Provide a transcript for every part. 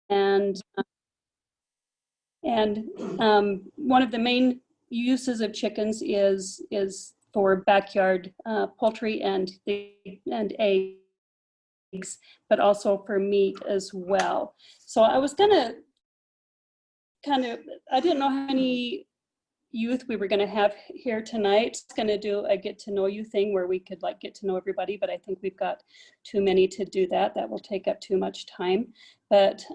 and one of the main uses of chickens is for backyard poultry and eggs, but also for meat as well. So I was gonna I didn't know how many youth we were gonna have here tonight. It's gonna do a get to know you thing where we could like get to know everybody, but I think we've got too many to do that. That will take up too much time. But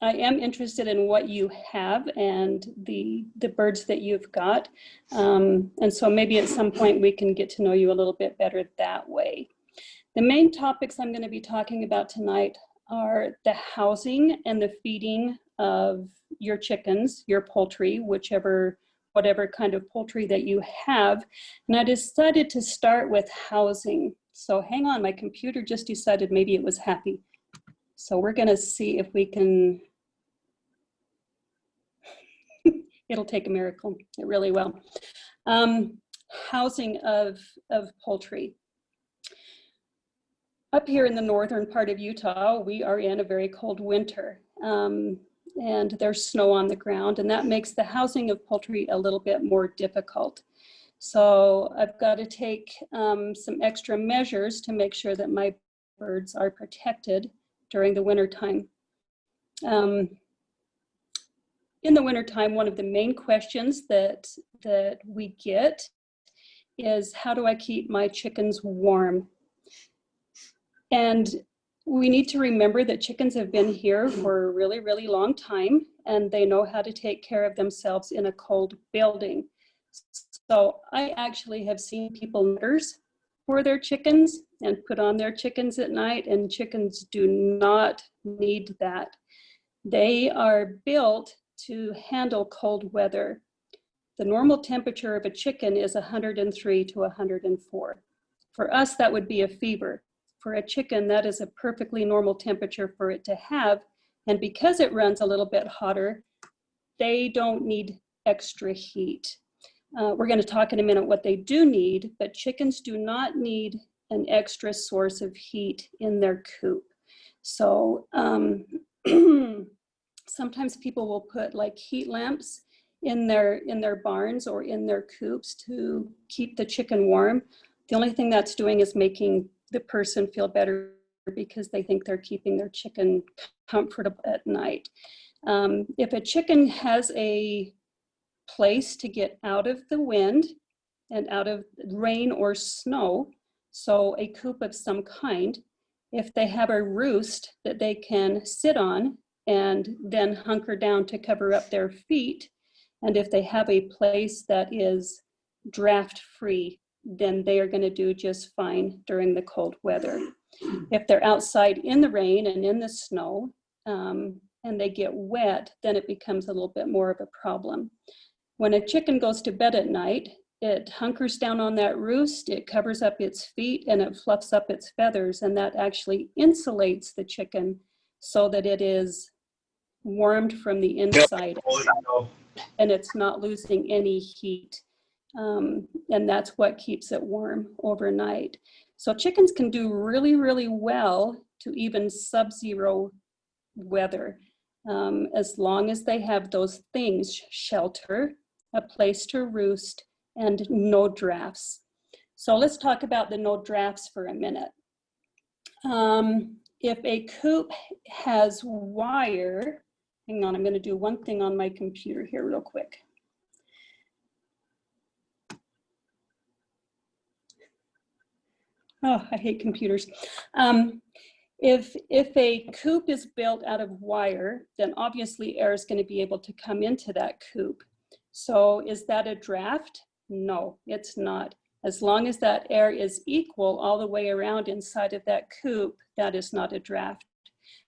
I am interested in what you have and the birds that you've got. And so maybe at some point we can get to know you a little bit better that way. The main topics I'm going to be talking about tonight are the housing and the feeding of your chickens, your poultry, whatever kind of poultry that you have. And I decided to start with housing. So hang on, my computer just decided maybe it was happy. So we're going to see if we can. It'll take a miracle, it really will. Housing of poultry. Up here in the northern part of Utah, we are in a very cold winter, and there's snow on the ground, and that makes the housing of poultry a little bit more difficult. So I've got to take some extra measures to make sure that my birds are protected during the winter time. In the wintertime, one of the main questions that we get is, how do I keep my chickens warm? And we need to remember that chickens have been here for a really, really long time, and they know how to take care of themselves in a cold building. So I actually have seen people nurse for their chickens and put on their chickens at night, and chickens do not need that. They are built to handle cold weather. The normal temperature of a chicken is 103 to 104. For us, that would be a fever. For a chicken, that is a perfectly normal temperature for it to have. And because it runs a little bit hotter, they don't need extra heat. We're going to talk in a minute what they do need, but chickens do not need an extra source of heat in their coop. So sometimes people will put like heat lamps in their barns or in their coops to keep the chicken warm. The only thing that's doing is making the person feel better because they think they're keeping their chicken comfortable at night. If a chicken has a place to get out of the wind and out of rain or snow, so a coop of some kind, if they have a roost that they can sit on and then hunker down to cover up their feet, and if they have a place that is draft free, then they are going to do just fine during the cold weather. If they're outside in the rain and in the snow and they get wet, then it becomes a little bit more of a problem. When a chicken goes to bed at night, it hunkers down on that roost, it covers up its feet, and it fluffs up its feathers, and that actually insulates the chicken so that it is warmed from the inside out, and it's not losing any heat. And that's what keeps it warm overnight. So chickens can do really, really well to even sub-zero weather, as long as they have those things: shelter, a place to roost, and no drafts. So let's talk about the no drafts for a minute. If a coop has wire, hang on, I'm going to do one thing on my computer here real quick. Oh, I hate computers. If a coop is built out of wire, then obviously air is going to be able to come into that coop. So is that a draft? No, it's not. As long as that air is equal all the way around inside of that coop, that is not a draft.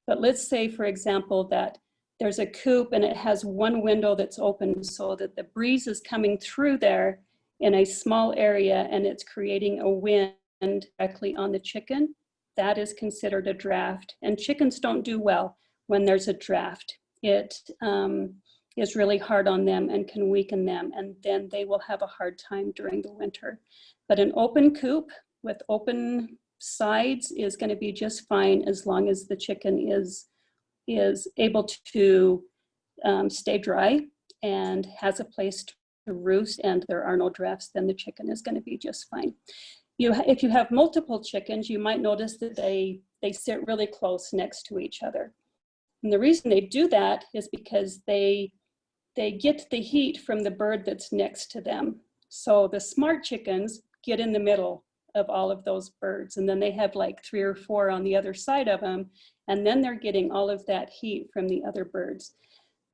But let's say, for example, that there's a coop and it has one window that's open so that the breeze is coming through there in a small area and it's creating a wind directly on the chicken. That is considered a draft. And chickens don't do well when there's a draft. It is really hard on them and can weaken them, and then they will have a hard time during the winter. But an open coop with open sides is going to be just fine as long as the chicken is able to stay dry and has a place to roost and there are no drafts, then the chicken is going to be just fine. If you have multiple chickens, you might notice that they sit really close next to each other. And the reason they do that is because they get the heat from the bird that's next to them. So the smart chickens get in the middle of all of those birds, and then they have like 3 or 4 on the other side of them, and then they're getting all of that heat from the other birds.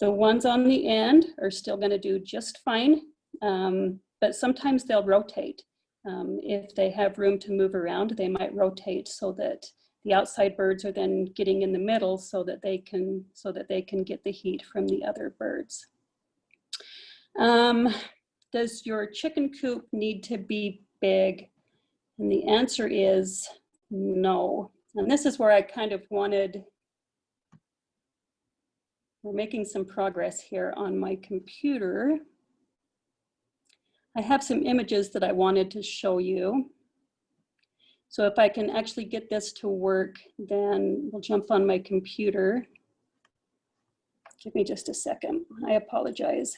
The ones on the end are still going to do just fine, but sometimes they'll rotate. If they have room to move around, they might rotate so that the outside birds are then getting in the middle so that they can get the heat from the other birds. Does your chicken coop need to be big? And the answer is no. And this is where I kind of wanted, we're making some progress here on my computer. I have some images that I wanted to show you. So if I can actually get this to work, then we'll jump on my computer. Give me just a second. I apologize.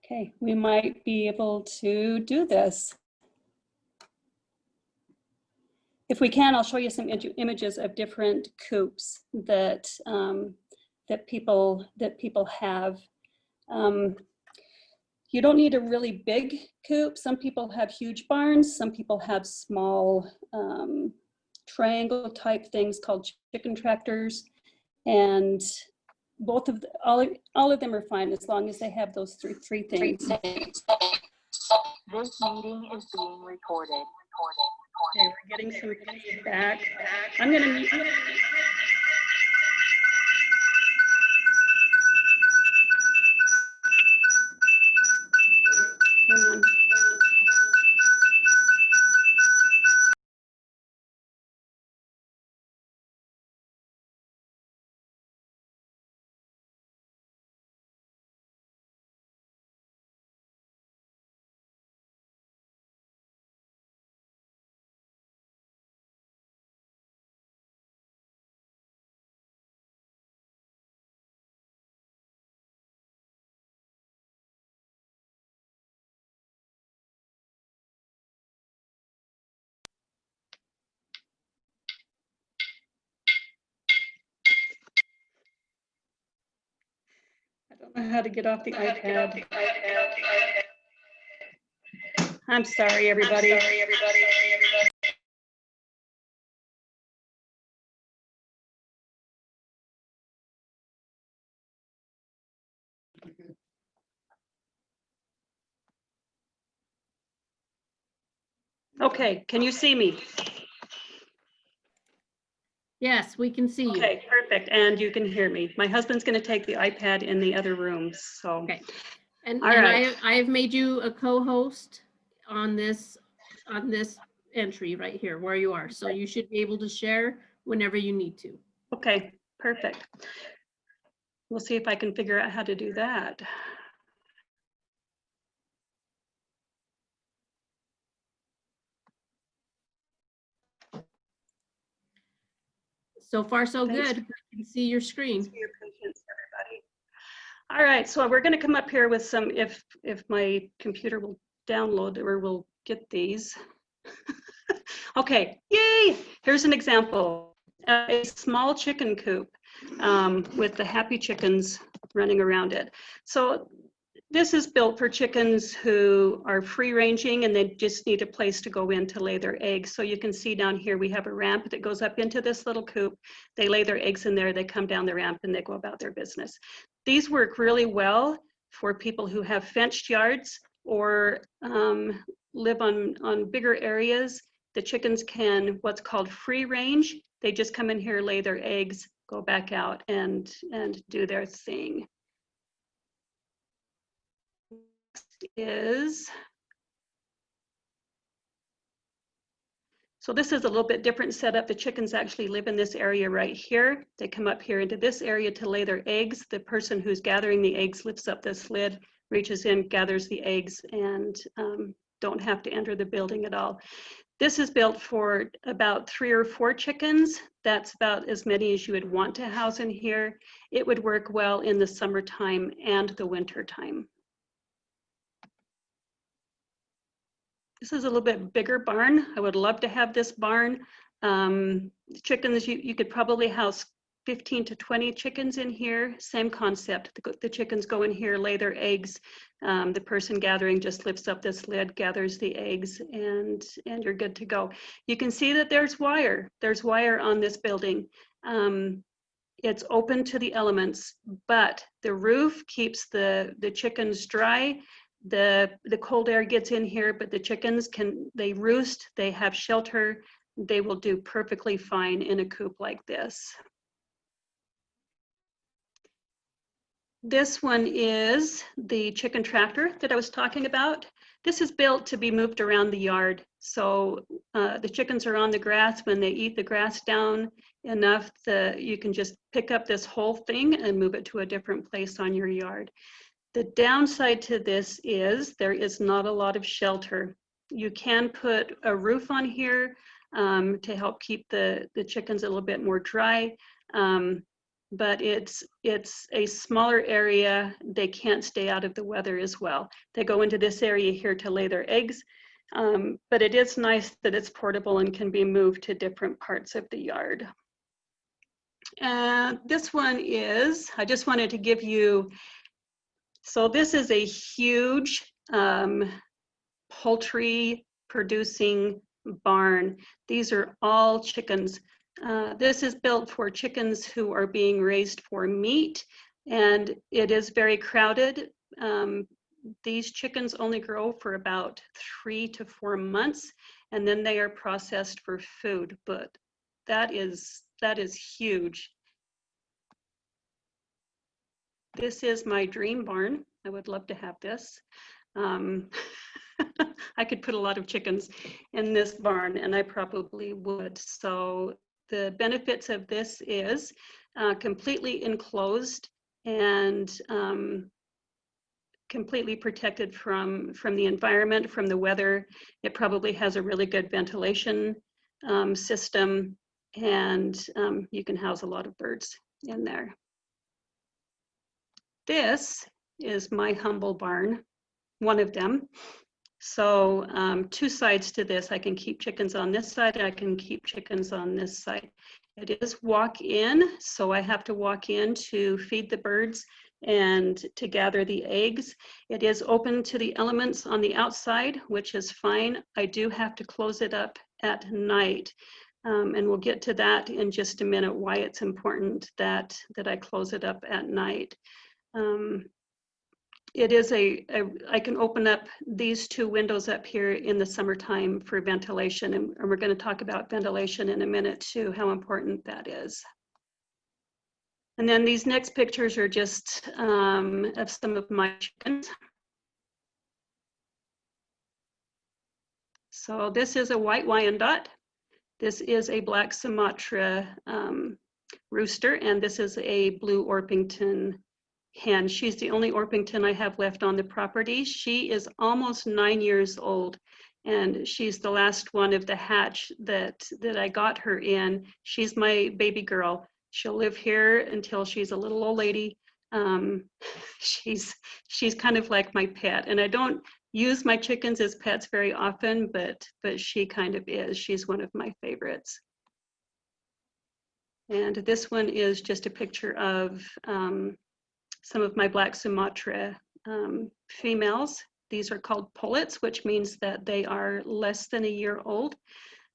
Okay, we might be able to do this. If we can, I'll show you some images of different coops that that people have. You don't need a really big coop. Some people have huge barns. Some people have small triangle type things called chicken tractors, and all of them are fine as long as they have those three things. This meeting is being recorded. Okay, we're getting some feedback. I'm gonna mute. Hang on. I don't know how to get off the iPad. I'm sorry, everybody. Okay, can you see me? Yes, we can see you. Okay, perfect. And you can hear me. My husband's going to take the iPad in the other room. So, Okay. And, all and right. I have made you a co-host on this entry right here where you are. So you should be able to share whenever you need to. Okay, perfect. We'll see if I can figure out how to do that. So far, so Thanks. good. I can see your screen. Thanks for your patience, everybody. All right, so we're going to come up here with some, if my computer will download or will get these. Okay, yay! Here's an example. A small chicken coop with the happy chickens running around it. So this is built for chickens who are free ranging and they just need a place to go in to lay their eggs. So you can see down here we have a ramp that goes up into this little coop. They lay their eggs in there, they come down the ramp and they go about their business. These work really well for people who have fenced yards or live on bigger areas. The chickens can what's called free range. They just come in here, lay their eggs, go back out and do their thing. So this is a little bit different setup. The chickens actually live in this area right here. They come up here into this area to lay their eggs. The person who's gathering the eggs lifts up this lid, reaches in, gathers the eggs, and don't have to enter the building at all. This is built for about 3 or 4 chickens. That's about as many as you would want to house in here. It would work well in the summertime and the winter time. This is a little bit bigger barn. I would love to have this barn. Chickens, you could probably house 15 to 20 chickens in here. Same concept. The chickens go in here, lay their eggs. The person gathering just lifts up this lid, gathers the eggs, and you're good to go. You can see that there's wire. There's wire on this building. It's open to the elements, but the roof keeps the chickens dry. The cold air gets in here, but the chickens they roost, they have shelter. They will do perfectly fine in a coop like this. This one is the chicken tractor that I was talking about. This is built to be moved around the yard. So the chickens are on the grass. When they eat the grass down enough, you can just pick up this whole thing and move it to a different place on your yard. The downside to this is there is not a lot of shelter. You can put a roof on here to help keep the chickens a little bit more dry. But it's a smaller area. They can't stay out of the weather as well. They go into this area here to lay their eggs, but it is nice that it's portable and can be moved to different parts of the yard. This one is, I just wanted to give you, so this is a huge poultry producing barn. These are all chickens. This is built for chickens who are being raised for meat, and it is very crowded. These chickens only grow for about 3 to 4 months, and then they are processed for food, but that is huge. This is my dream barn. I would love to have this. I could put a lot of chickens in this barn, and I probably would. So the benefits of this is completely enclosed and completely protected from the environment, from the weather. It probably has a really good ventilation system, and you can house a lot of birds in there. This is my humble barn, one of them. So 2 sides to this. I can keep chickens on this side, and I can keep chickens on this side. It is walk-in, so I have to walk in to feed the birds and to gather the eggs. It is open to the elements on the outside, which is fine. I do have to close it up at night. And we'll get to that in just a minute, why it's important that I close it up at night. It is I can open up these 2 windows up here in the summertime for ventilation, and we're going to talk about ventilation in a minute too, how important that is. And then these next pictures are just of some of my chickens. So this is a white Wyandotte. This is a black Sumatra rooster, and this is a blue Orpington hen. She's the only Orpington I have left on the property. She is almost 9 years old, and she's the last one of the hatch that I got her in. She's my baby girl. She'll live here until she's a little old lady. She's kind of like my pet, and I don't use my chickens as pets very often, but she kind of is. She's one of my favorites. And this one is just a picture of some of my black Sumatra females. These are called pullets, which means that they are less than a year old.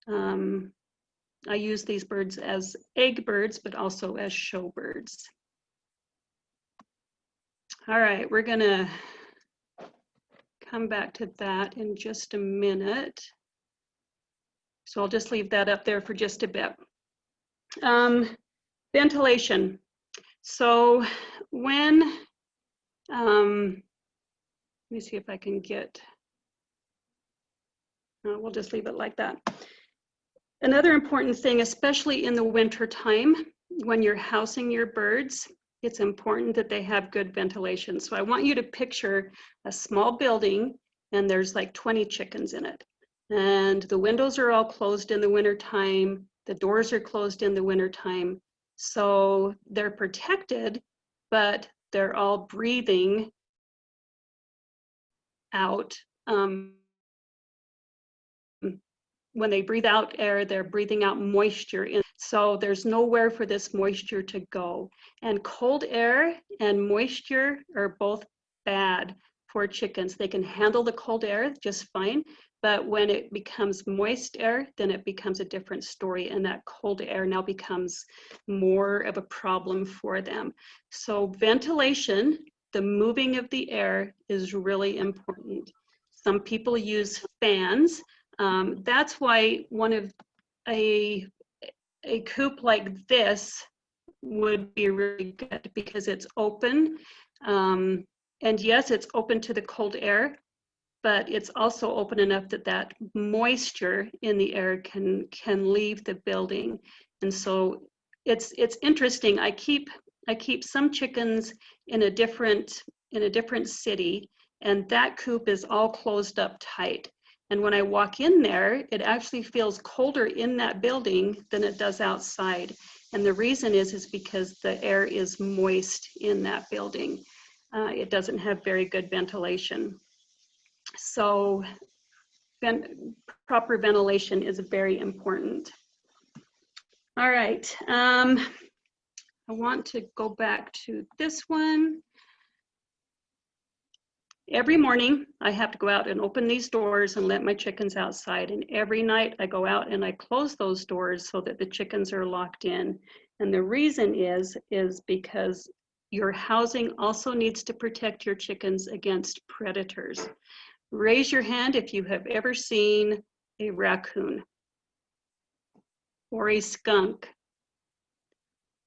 I use these birds as egg birds, but also as show birds. All right, we're gonna come back to that in just a minute. So I'll just leave that up there for just a bit. Ventilation. So when, let me see if I can get, we'll just leave it like that. Another important thing, especially in the winter time, when you're housing your birds, it's important that they have good ventilation. So I want you to picture a small building and there's like 20 chickens in it. And the windows are all closed in the winter time. The doors are closed in the winter time. So they're protected, but they're all breathing out. When they breathe out air, they're breathing out moisture. So there's nowhere for this moisture to go. And cold air and moisture are both bad for chickens. They can handle the cold air just fine, but when it becomes moist air, then it becomes a different story, and that cold air now becomes more of a problem for them. So ventilation, the moving of the air, is really important. Some people use fans. That's why a coop like this would be really good, because it's open. And yes, it's open to the cold air, but it's also open enough that that moisture in the air can leave the building. And so it's interesting. I keep some chickens in a different city, and that coop is all closed up tight. And when I walk in there, it actually feels colder in that building than it does outside. And the reason is because the air is moist in that building. It doesn't have very good ventilation. So proper ventilation is very important. All right, I want to go back to this one. Every morning, I have to go out and open these doors and let my chickens outside. And every night I go out and I close those doors so that the chickens are locked in. And the reason is because your housing also needs to protect your chickens against predators. Raise your hand if you have ever seen a raccoon or a skunk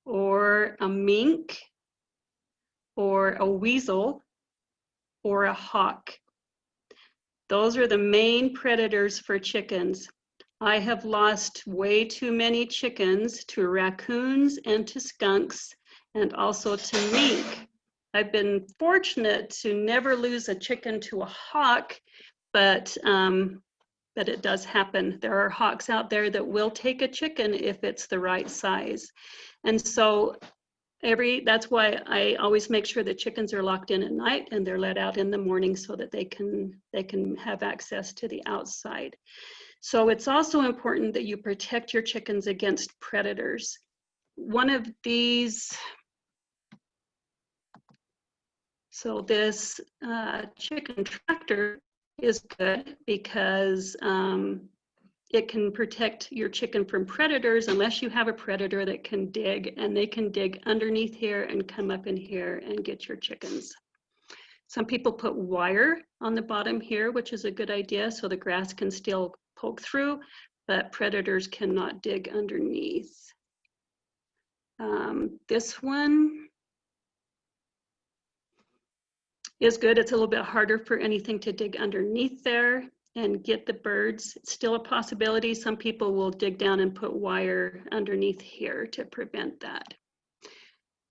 or a mink or a weasel or a hawk. Those are the main predators for chickens. I have lost way too many chickens to raccoons and to skunks, and also to mink. I've been fortunate to never lose a chicken to a hawk, but it does happen. There are hawks out there that will take a chicken if it's the right size. And so that's why I always make sure the chickens are locked in at night and they're let out in the morning so that they can have access to the outside. So it's also important that you protect your chickens against predators. One of these, so this chicken tractor is good because it can protect your chicken from predators unless you have a predator that can dig, and they can dig underneath here and come up in here and get your chickens. Some people put wire on the bottom here, which is a good idea, so the grass can still poke through, but predators cannot dig underneath. This one is good. It's a little bit harder for anything to dig underneath there and get the birds. It's still a possibility. Some people will dig down and put wire underneath here to prevent that.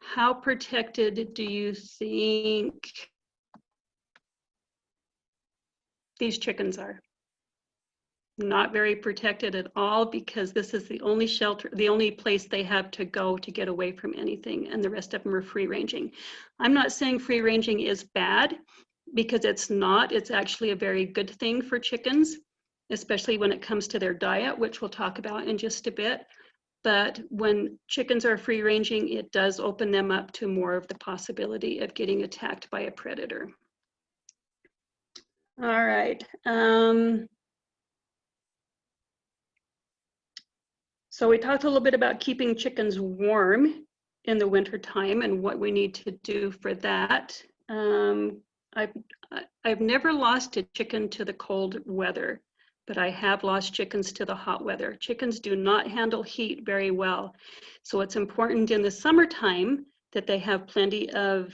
How protected do you think these chickens are? Not very protected at all, because this is the only shelter, the only place they have to go to get away from anything, and the rest of them are free ranging. I'm not saying free ranging is bad, because it's not. It's actually a very good thing for chickens, especially when it comes to their diet, which we'll talk about in just a bit. But when chickens are free ranging, it does open them up to more of the possibility of getting attacked by a predator. All right. So we talked a little bit about keeping chickens warm in the winter time and what we need to do for that. I've never lost a chicken to the cold weather, but I have lost chickens to the hot weather. Chickens do not handle heat very well. So it's important in the summertime that they have plenty of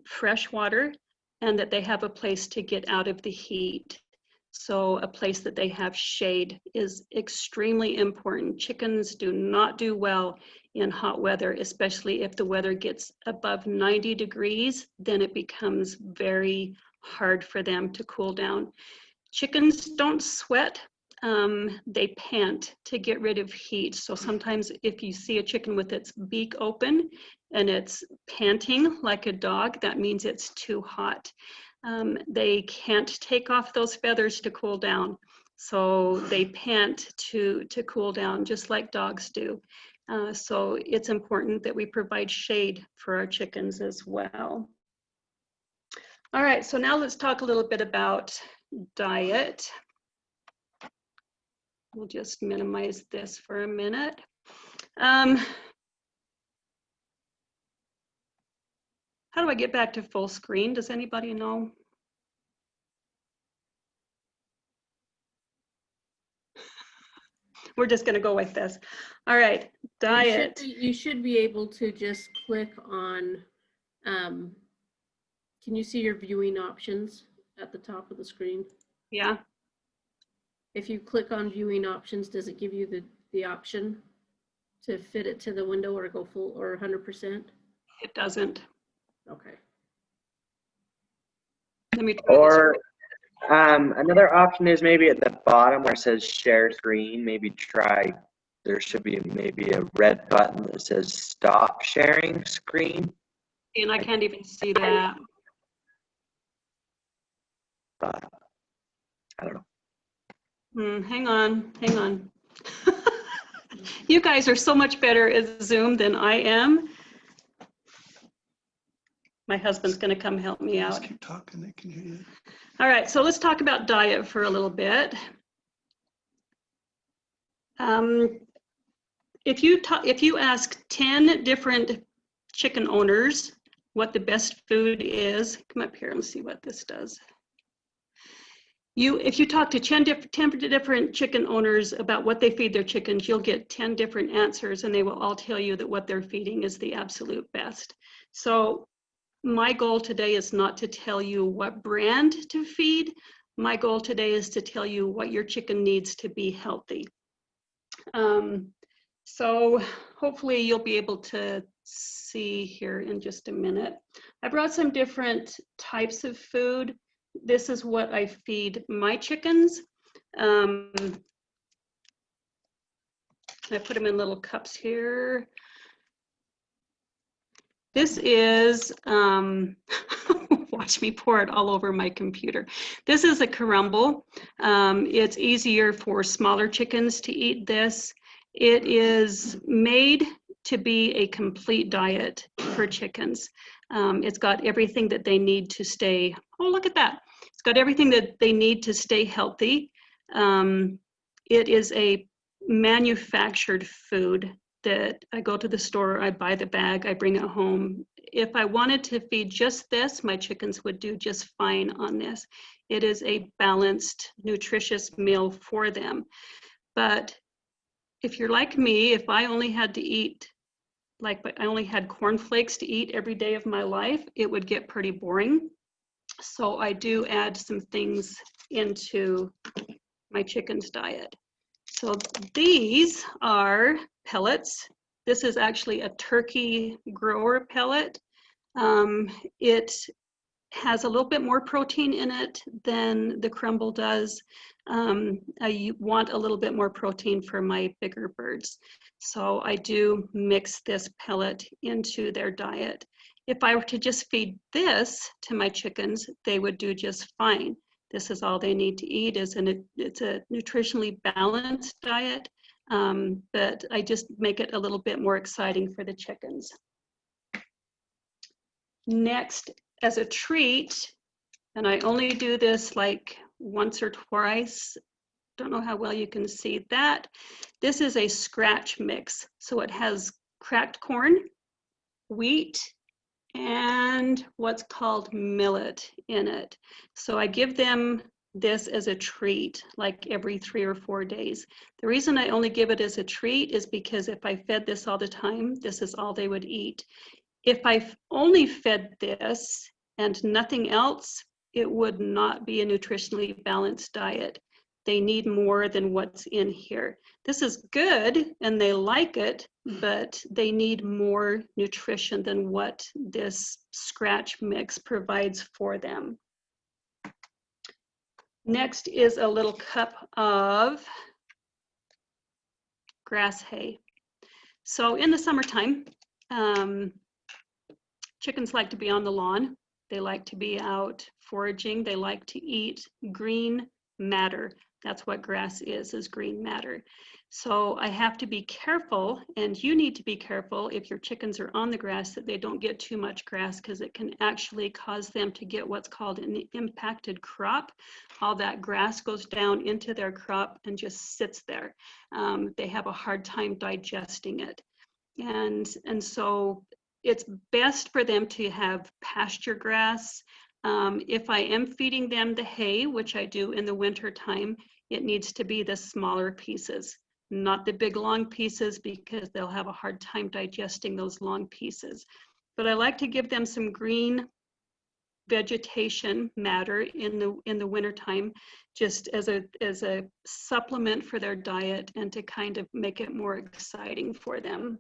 fresh water and that they have a place to get out of the heat. So a place that they have shade is extremely important. Chickens do not do well in hot weather, especially if the weather gets above 90 degrees, then it becomes very hard for them to cool down. Chickens don't sweat, they pant to get rid of heat. So sometimes if you see a chicken with its beak open and it's panting like a dog, that means it's too hot. They can't take off those feathers to cool down. So they pant to cool down just like dogs do. So it's important that we provide shade for our chickens as well. All right, so now let's talk a little bit about diet. We'll just minimize this for a minute. How do I get back to full screen? Does anybody know? We're just gonna go with this. All right, diet. You should be able to just click on, can you see your viewing options at the top of the screen? Yeah. If you click on viewing options, does it give you the option to fit it to the window or go full or 100%? It doesn't. Okay. Let me try Or this. another option is maybe at the bottom where it says share screen, maybe try, there should be maybe a red button that says stop sharing screen. And I can't even see that. But I don't know. Hang on. You guys are so much better at Zoom than I am. My husband's gonna come help me out. Just keep talking, they can hear you. All right, so let's talk about diet for a little bit. If you ask 10 different chicken owners what the best food is, come up here and see what this does. If you talk to 10 different chicken owners about what they feed their chickens, you'll get 10 different answers, and they will all tell you that what they're feeding is the absolute best. So my goal today is not to tell you what brand to feed. My goal today is to tell you what your chicken needs to be healthy. So hopefully you'll be able to see here in just a minute. I brought some different types of food. This is what I feed my chickens. I put them in little cups here. This is, watch me pour it all over my computer. This is a crumble. It's easier for smaller chickens to eat this. It is made to be a complete diet for chickens. It's got everything that they need to stay, oh, look at that. It's got everything that they need to stay healthy. It is a manufactured food that I go to the store, I buy the bag, I bring it home. If I wanted to feed just this, my chickens would do just fine on this. It is a balanced, nutritious meal for them. But if you're like me, if I only had to eat, like I only had cornflakes to eat every day of my life, it would get pretty boring. So I do add some things into my chicken's diet. So these are pellets. This is actually a turkey grower pellet. It has a little bit more protein in it than the crumble does. I want a little bit more protein for my bigger birds. So I do mix this pellet into their diet. If I were to just feed this to my chickens, they would do just fine. This is all they need to eat. It's a nutritionally balanced diet, but I just make it a little bit more exciting for the chickens. Next, as a treat, and I only do this like once or twice, don't know how well you can see that. This is a scratch mix. So it has cracked corn, wheat, and what's called millet in it. So I give them this as a treat like every 3 or 4 days. The reason I only give it as a treat is because if I fed this all the time, this is all they would eat. If I only fed this and nothing else, it would not be a nutritionally balanced diet. They need more than what's in here. This is good and they like it, but they need more nutrition than what this scratch mix provides for them. Next is a little cup of grass hay. So in the summertime, chickens like to be on the lawn. They like to be out foraging. They like to eat green matter. That's what grass is green matter. So I have to be careful, and you need to be careful if your chickens are on the grass that they don't get too much grass, because it can actually cause them to get what's called an impacted crop. All that grass goes down into their crop and just sits there. They have a hard time digesting it. And so it's best for them to have pasture grass. If I am feeding them the hay, which I do in the winter time, it needs to be the smaller pieces, not the big long pieces, because they'll have a hard time digesting those long pieces. But I like to give them some green vegetation matter in the winter time, just as a supplement for their diet and to kind of make it more exciting for them.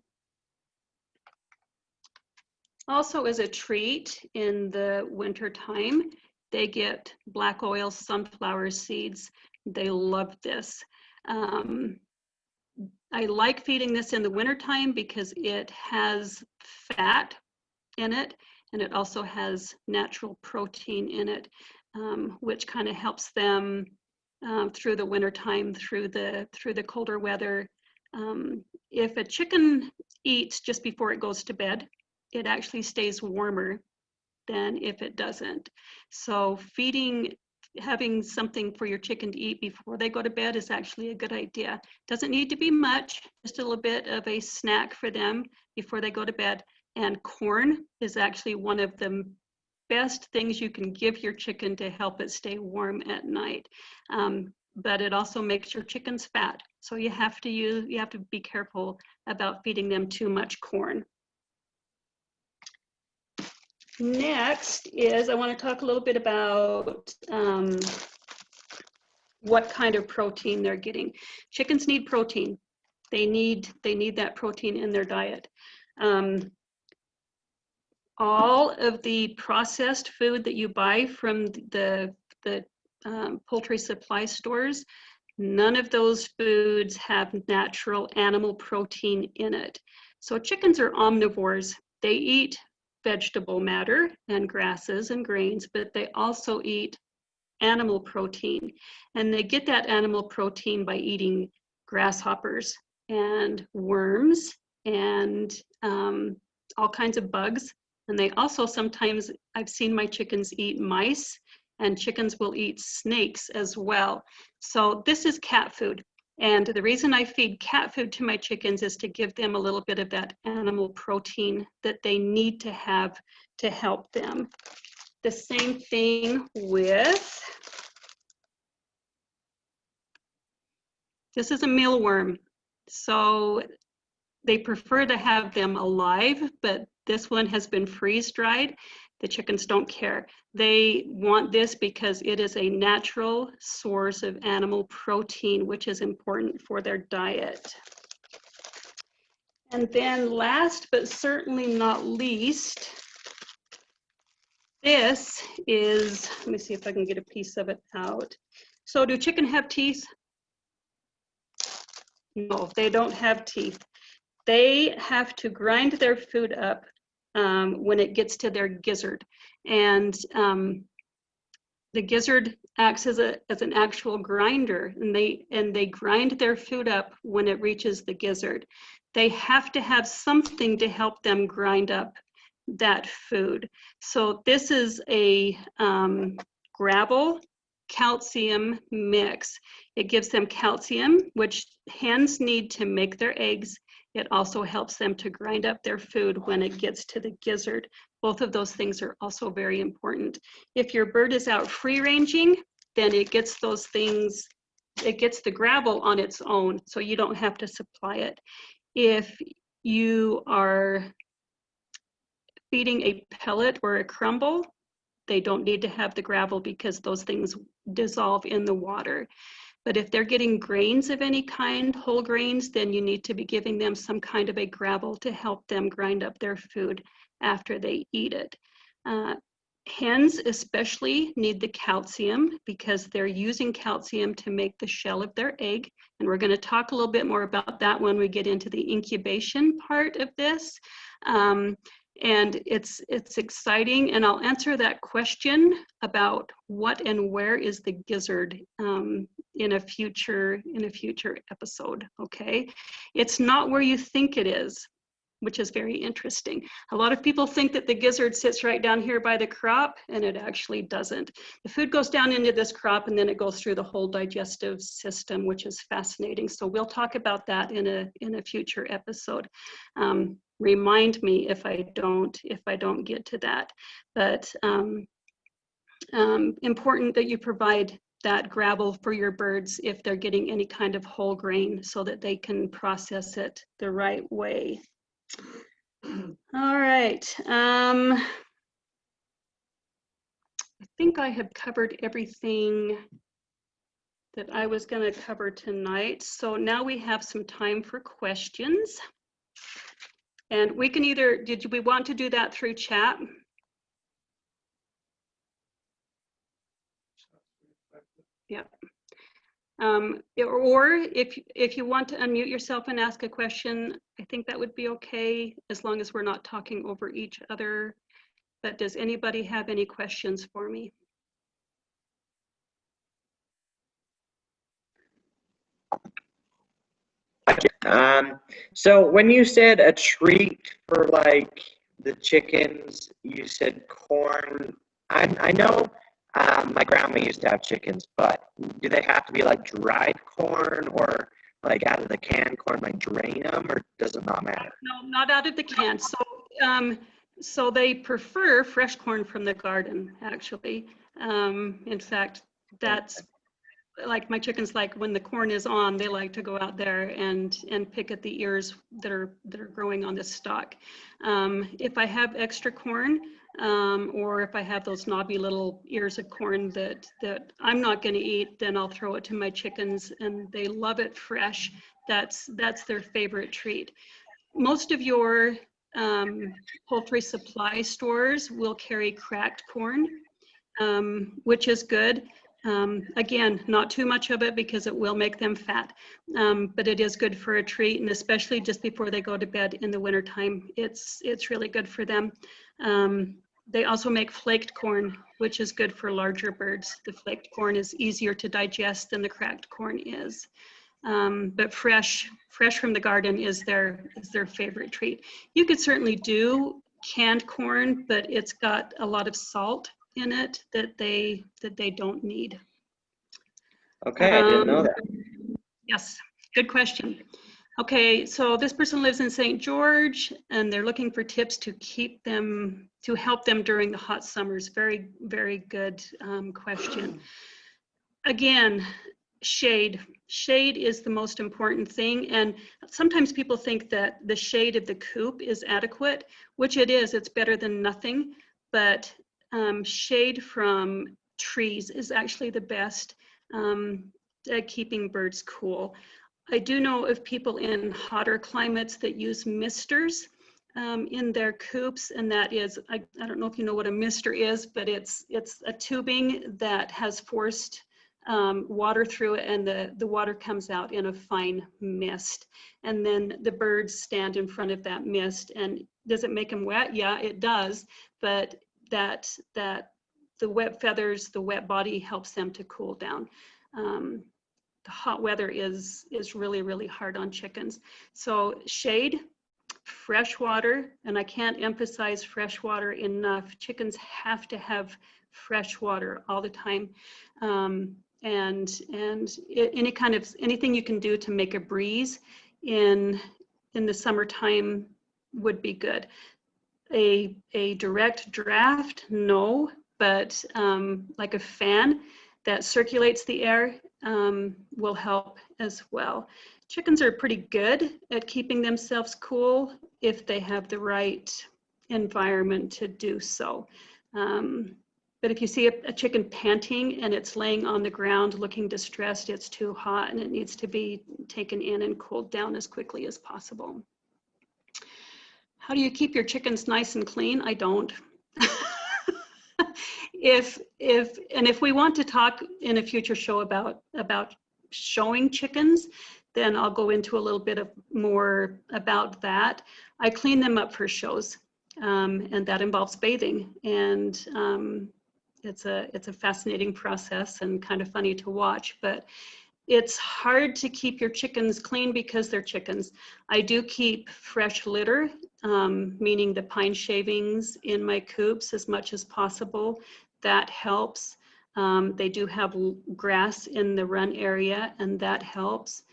Also, as a treat in the winter time, they get black oil sunflower seeds. They love this. I like feeding this in the wintertime because it has fat in it, and it also has natural protein in it, which kind of helps them through the wintertime, through the colder weather. If a chicken eats just before it goes to bed, it actually stays warmer than if it doesn't. So having something for your chicken to eat before they go to bed is actually a good idea. Doesn't need to be much, just a little bit of a snack for them before they go to bed. And corn is actually one of the best things you can give your chicken to help it stay warm at night. But it also makes your chickens fat. So you have to be careful about feeding them too much corn. Next is I want to talk a little bit about what kind of protein they're getting. Chickens need protein. They need that protein in their diet. All of the processed food that you buy from the poultry supply stores, none of those foods have natural animal protein in it. So chickens are omnivores. They eat vegetable matter and grasses and grains, but they also eat animal protein. And they get that animal protein by eating grasshoppers and worms and all kinds of bugs. And they also sometimes, I've seen my chickens eat mice, and chickens will eat snakes as well. So this is cat food. And the reason I feed cat food to my chickens is to give them a little bit of that animal protein that they need to have to help them. The same thing with, this is a mealworm. So they prefer to have them alive, but this one has been freeze-dried. The chickens don't care. They want this because it is a natural source of animal protein, which is important for their diet. And then last, but certainly not least, this is, let me see if I can get a piece of it out. So do chicken have teeth? No, they don't have teeth. They have to grind their food up when it gets to their gizzard. And the gizzard acts as an actual grinder, and they grind their food up when it reaches the gizzard. They have to have something to help them grind up that food. So this is a gravel calcium mix. It gives them calcium, which hens need to make their eggs. It also helps them to grind up their food when it gets to the gizzard. Both of those things are also very important. If your bird is out free ranging, then it gets those things, it gets the gravel on its own, so you don't have to supply it. If you are feeding a pellet or a crumble, they don't need to have the gravel because those things dissolve in the water. But if they're getting grains of any kind, whole grains, then you need to be giving them some kind of a gravel to help them grind up their food after they eat it. Hens especially need the calcium because they're using calcium to make the shell of their egg. And we're going to talk a little bit more about that when we get into the incubation part of this. And it's exciting, and I'll answer that question about what and where is the gizzard in a future episode. Okay, it's not where you think it is, which is very interesting. A lot of people think that the gizzard sits right down here by the crop, and it actually doesn't. The food goes down into this crop, and then it goes through the whole digestive system, which is fascinating. So we'll talk about that in a future episode. Remind me if I don't get to that. But important that you provide that gravel for your birds if they're getting any kind of whole grain so that they can process it the right way. All right. I think I have covered everything that I was going to cover tonight. So now we have some time for questions. And we can either, did we want to do that through chat? Yeah. Or if you want to unmute yourself and ask a question, I think that would be okay, as long as we're not talking over each other. But does anybody have any questions for me? So when you said a treat for like the chickens, you said corn. I know my grandma used to have chickens, but do they have to be like dried corn or like out of the canned corn, like drain them, or does it not matter? No, not out of the can. So they prefer fresh corn from the garden, actually. In fact, that's like my chickens, like when the corn is on, they like to go out there and pick at the ears that are growing on this stalk. If I have extra corn, or if I have those knobby little ears of corn that I'm not going to eat, then I'll throw it to my chickens, and they love it fresh. That's their favorite treat. Most of your poultry supply stores will carry cracked corn, which is good. Again, not too much of it because it will make them fat, but it is good for a treat, and especially just before they go to bed in the wintertime, it's really good for them. They also make flaked corn, which is good for larger birds. The flaked corn is easier to digest than the cracked corn is. But fresh from the garden is their favorite treat. You could certainly do canned corn, but it's got a lot of salt in it that they don't need. Okay, I didn't know that. Yes, good question. Okay, so this person lives in St. George, and they're looking for tips to help them during the hot summers. Very, very good question. Again, shade. Shade is the most important thing, and sometimes people think that the shade of the coop is adequate, which it is. It's better than nothing, but shade from trees is actually the best at keeping birds cool. I do know of people in hotter climates that use misters in their coops, and that is, I don't know if you know what a mister is, but it's a tubing that has forced water through it, and the water comes out in a fine mist, and then the birds stand in front of that mist. And does it make them wet? Yeah, it does, but that the wet feathers, the wet body helps them to cool down. The hot weather is really, really hard on chickens. So shade, fresh water, and I can't emphasize fresh water enough. Chickens have to have fresh water all the time. And anything you can do to make a breeze in the summertime would be good. A direct draft, no, but like a fan that circulates the air will help as well. Chickens are pretty good at keeping themselves cool if they have the right environment to do so. But if you see a chicken panting and it's laying on the ground looking distressed, it's too hot and it needs to be taken in and cooled down as quickly as possible. How do you keep your chickens nice and clean? I don't. If we want to talk in a future show about showing chickens, then I'll go into a little bit of more about that. I clean them up for shows, and that involves bathing, and it's a fascinating process and kind of funny to watch, but it's hard to keep your chickens clean because they're chickens. I do keep fresh litter, meaning the pine shavings in my coops as much as possible. That helps. They do have grass in the run area, and that helps.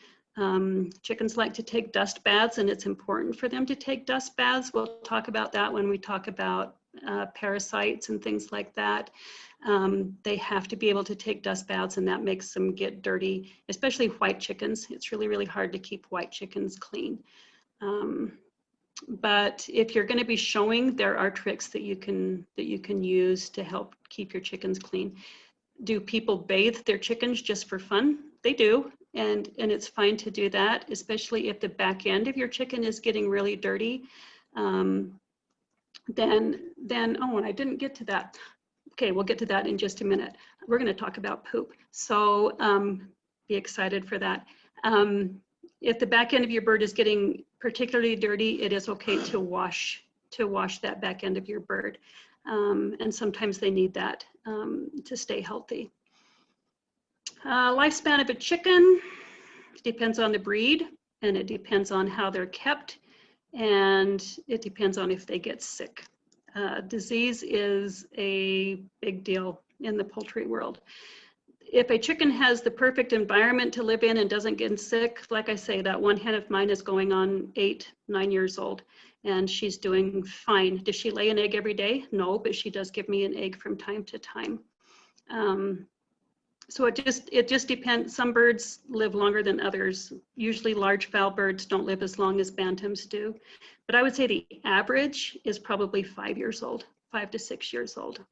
Chickens like to take dust baths, and it's important for them to take dust baths. We'll talk about that when we talk about parasites and things like that. They have to be able to take dust baths, and that makes them get dirty, especially white chickens. It's really, really hard to keep white chickens clean. But if you're going to be showing, there are tricks that you can use to help keep your chickens clean. Do people bathe their chickens just for fun? They do, and it's fine to do that, especially if the back end of your chicken is getting really dirty. Then oh, and I didn't get to that. Okay, we'll get to that in just a minute. We're going to talk about poop, so be excited for that. If the back end of your bird is getting particularly dirty, it is okay to wash that back end of your bird, and sometimes they need that to stay healthy. Lifespan of a chicken depends on the breed, and it depends on how they're kept, and it depends on if they get sick. Disease is a big deal in the poultry world. If a chicken has the perfect environment to live in and doesn't get sick, like I say, that one hen of mine is going on 8-9 years old, and she's doing fine. Does she lay an egg every day? No, but she does give me an egg from time to time. So it just depends. Some birds live longer than others. Usually large fowl birds don't live as long as bantams do. But I would say the average is probably 5 years old, 5 to 6 years old.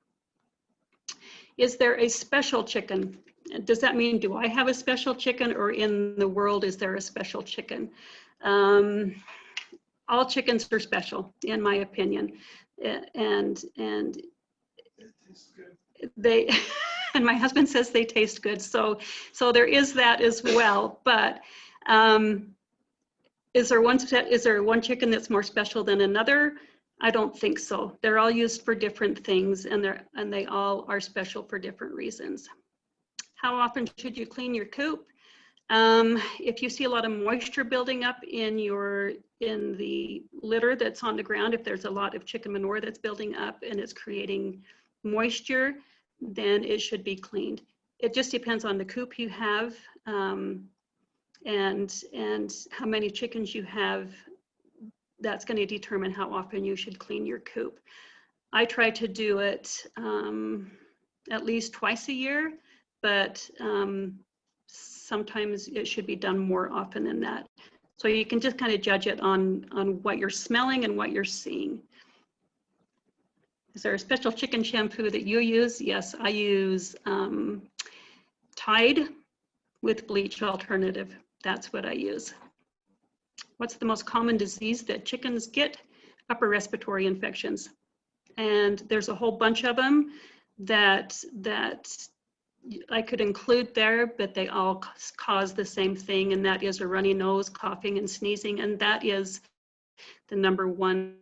Is there a special chicken? Does that mean, do I have a special chicken, or in the world, is there a special chicken? All chickens are special, in my opinion. And they, and my husband says they taste good. So there is that as well. But is there one chicken that's more special than another? I don't think so. They're all used for different things, and they all are special for different reasons. How often should you clean your coop? If you see a lot of moisture building up in the litter that's on the ground, if there's a lot of chicken manure that's building up and it's creating moisture, then it should be cleaned. It just depends on the coop you have, and how many chickens you have. That's going to determine how often you should clean your coop. I try to do it at least twice a year, but sometimes it should be done more often than that. So you can just kind of judge it on what you're smelling and what you're seeing. Is there a special chicken shampoo that you use? Yes, I use Tide with bleach alternative. That's what I use. What's the most common disease that chickens get? Upper respiratory infections. And there's a whole bunch of them that I could include there, but they all cause the same thing, and that is a runny nose, coughing, and sneezing, and that is the #1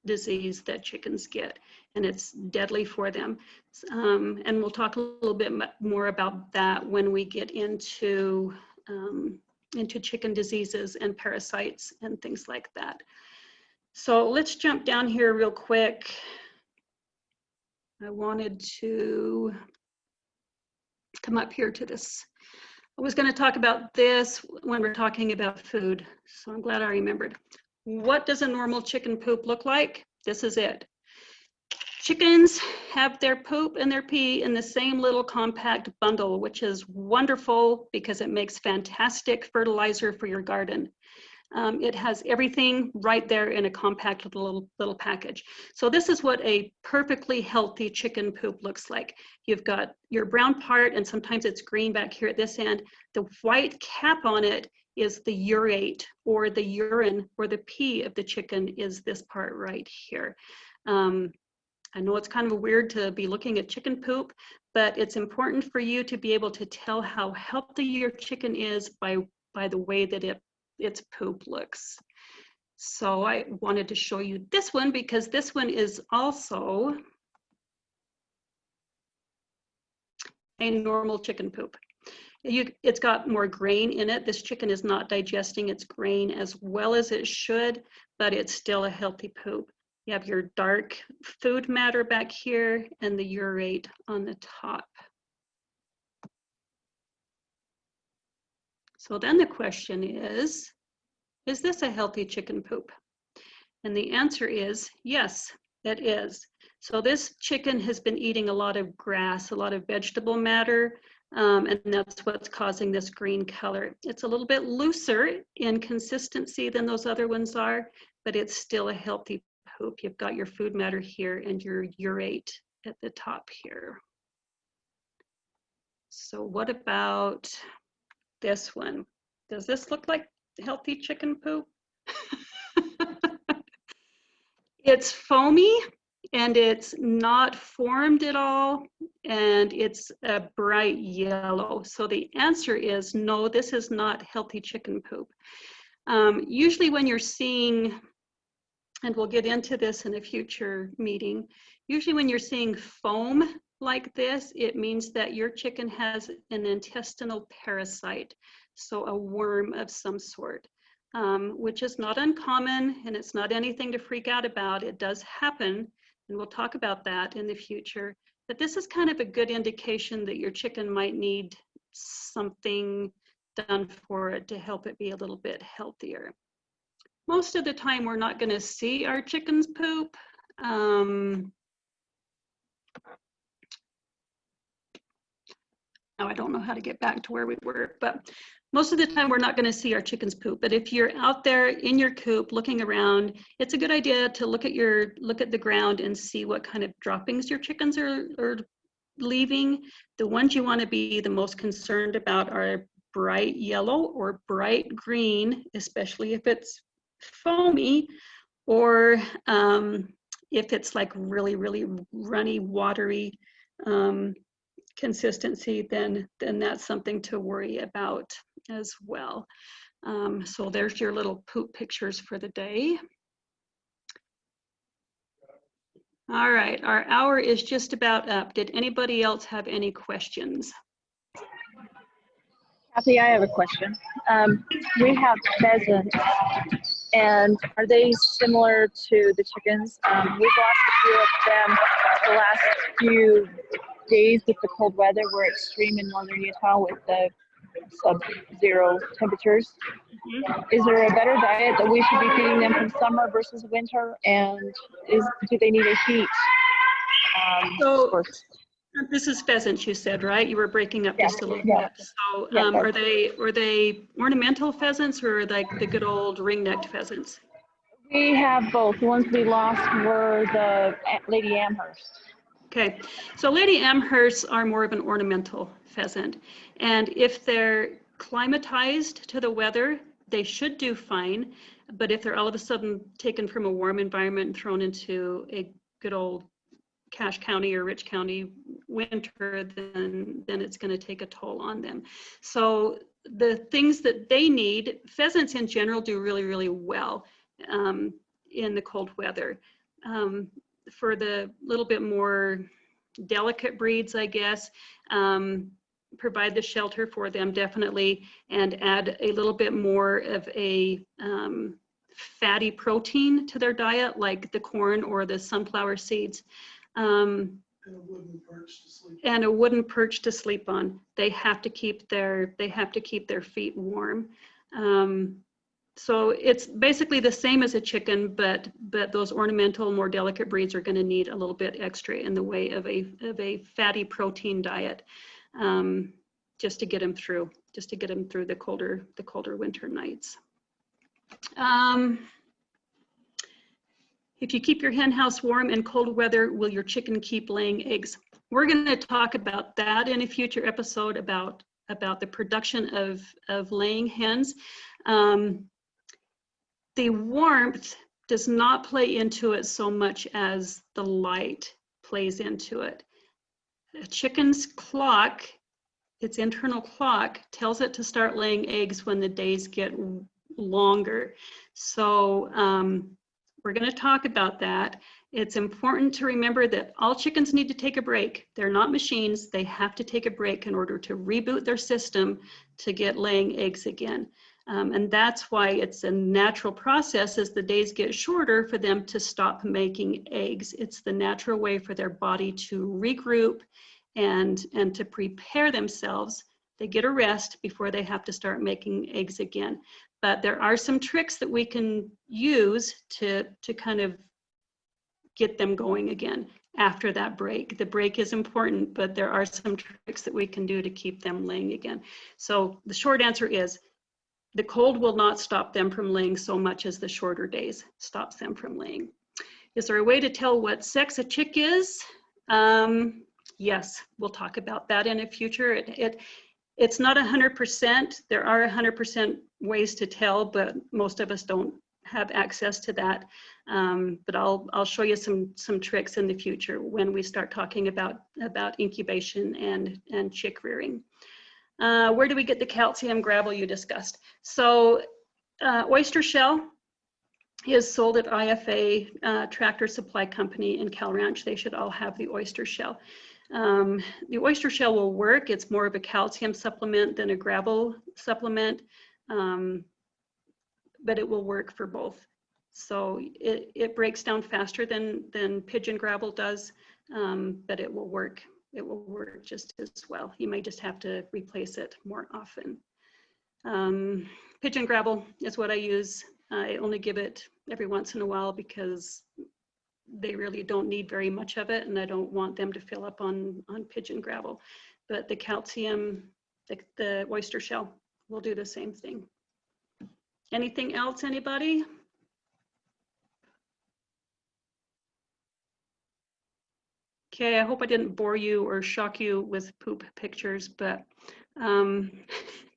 disease that chickens get, and it's deadly for them. And we'll talk a little bit more about that when we get into chicken diseases and parasites and things like that. So let's jump down here real quick. I wanted to come up here to this. I was going to talk about this when we're talking about food, so I'm glad I remembered. What does a normal chicken poop look like? This is it. Chickens have their poop and their pee in the same little compact bundle, which is wonderful because it makes fantastic fertilizer for your garden. It has everything right there in a compact little package. So this is what a perfectly healthy chicken poop looks like. You've got your brown part, and sometimes it's green back here at this end. The white cap on it is the urate, or the urine, or the pee of the chicken is this part right here. I know it's kind of weird to be looking at chicken poop, but it's important for you to be able to tell how healthy your chicken is by the way that its poop looks. So I wanted to show you this one because this one is also a normal chicken poop. It's got more grain in it. This chicken is not digesting its grain as well as it should, but it's still a healthy poop. You have your dark food matter back here and the urate on the top. So then the question is this a healthy chicken poop? And the answer is yes, it is. So this chicken has been eating a lot of grass, a lot of vegetable matter, and that's what's causing this green color. It's a little bit looser in consistency than those other ones are, but it's still a healthy poop. You've got your food matter here and your urate at the top here. So what about this one? Does this look like healthy chicken poop? It's foamy and it's not formed at all, and it's a bright yellow. So the answer is no, this is not healthy chicken poop. Usually when you're seeing, and we'll get into this in a future meeting, usually when you're seeing foam like this, it means that your chicken has an intestinal parasite, so a worm of some sort. Which is not uncommon, and it's not anything to freak out about. It does happen, and we'll talk about that in the future. But this is kind of a good indication that your chicken might need something done for it to help it be a little bit healthier. Most of the time, we're not going to see our chickens poop. Now, I don't know how to get back to where we were, but most of the time we're not going to see our chickens poop. But if you're out there in your coop looking around, it's a good idea to look at the ground and see what kind of droppings your chickens are leaving. The ones you want to be the most concerned about are bright yellow or bright green, especially if it's foamy, or if it's like really, really runny, watery consistency, then that's something to worry about as well. So there's your little poop pictures for the day. All right, our hour is just about up. Did anybody else have any questions? Kathy, I have a question. We have pheasants, and are they similar to the chickens? We've lost a few of them the last few days with the cold weather. We're extreme in northern Utah with the sub-zero temperatures. Is there a better diet that we should be feeding them from summer versus winter? And do they need a heat? So this is pheasants, you said, right? You were breaking up just a little bit. So are they ornamental pheasants or like the good old ring-necked pheasants? We have both. The ones we lost were the Lady Amherst. Okay, so Lady Amherst are more of an ornamental pheasant. And if they're climatized to the weather, they should do fine. But if they're all of a sudden taken from a warm environment and thrown into a good old Cache County or Rich County winter, then it's going to take a toll on them. So the things that they need, pheasants in general do really, really well in the cold weather. For the little bit more delicate breeds, I guess, provide the shelter for them definitely, and add a little bit more of a fatty protein to their diet, like the corn or the sunflower seeds. And a wooden perch to sleep on. They have to keep their feet warm. So it's basically the same as a chicken, but those ornamental, more delicate breeds are going to need a little bit extra in the way of a fatty protein diet, just to get them through the colder winter nights. If you keep your hen house warm in cold weather, will your chicken keep laying eggs? We're going to talk about that in a future episode about the production of laying hens. The warmth does not play into it so much as the light plays into it. A chicken's clock, its internal clock, tells it to start laying eggs when the days get longer. So we're going to talk about that. It's important to remember that all chickens need to take a break. They're not machines. They have to take a break in order to reboot their system to get laying eggs again. And that's why it's a natural process as the days get shorter for them to stop making eggs. It's the natural way for their body to regroup and to prepare themselves. They get a rest before they have to start making eggs again. But there are some tricks that we can use to kind of get them going again after that break. The break is important, but there are some tricks that we can do to keep them laying again. So the short answer is the cold will not stop them from laying so much as the shorter days stops them from laying. Is there a way to tell what sex a chick is? Yes, we'll talk about that in a future. It's not 100%. There are 100% ways to tell, but most of us don't have access to that. But I'll show you some tricks in the future when we start talking about incubation and chick rearing. Where do we get the calcium gravel you discussed? So oyster shell is sold at IFA Tractor Supply Company in Cal Ranch. They should all have the oyster shell. The oyster shell will work. It's more of a calcium supplement than a gravel supplement, but it will work for both. So it breaks down faster than pigeon gravel does, but it will work. It will work just as well. You may just have to replace it more often. Pigeon gravel is what I use. I only give it every once in a while because they really don't need very much of it, and I don't want them to fill up on pigeon gravel. But the calcium, the oyster shell will do the same thing. Anything else, anybody? Okay, I hope I didn't bore you or shock you with poop pictures, but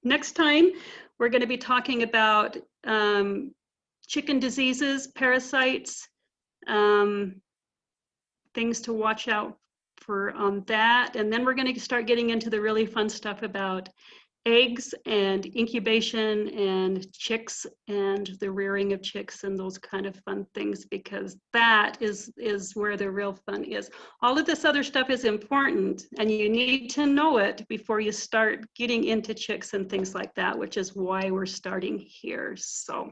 next time we're going to be talking about chicken diseases, parasites, things to watch out for on that. And then we're going to start getting into the really fun stuff about eggs and incubation and chicks and the rearing of chicks and those kind of fun things, because that is where the real fun is. All of this other stuff is important and you need to know it before you start getting into chicks and things like that, which is why we're starting here. So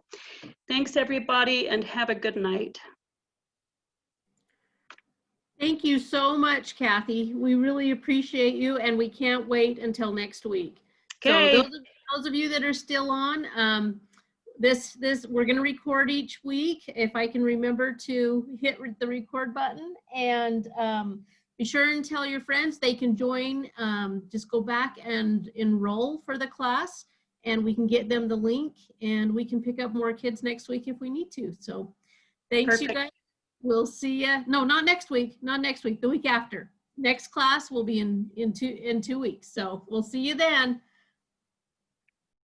thanks everybody and have a good night. Thank you so much, Kathy. We really appreciate you, and we can't wait until next week. Okay. So those of you that are still on, this we're going to record each week. If I can remember to hit the record button, and be sure and tell your friends they can join. Just go back and enroll for the class, and we can get them the link, and we can pick up more kids next week if we need to. So thanks. Perfect. You guys. We'll see you. No, not next week. Not next week. The week after. Next class will be in 2 weeks. So we'll see you then.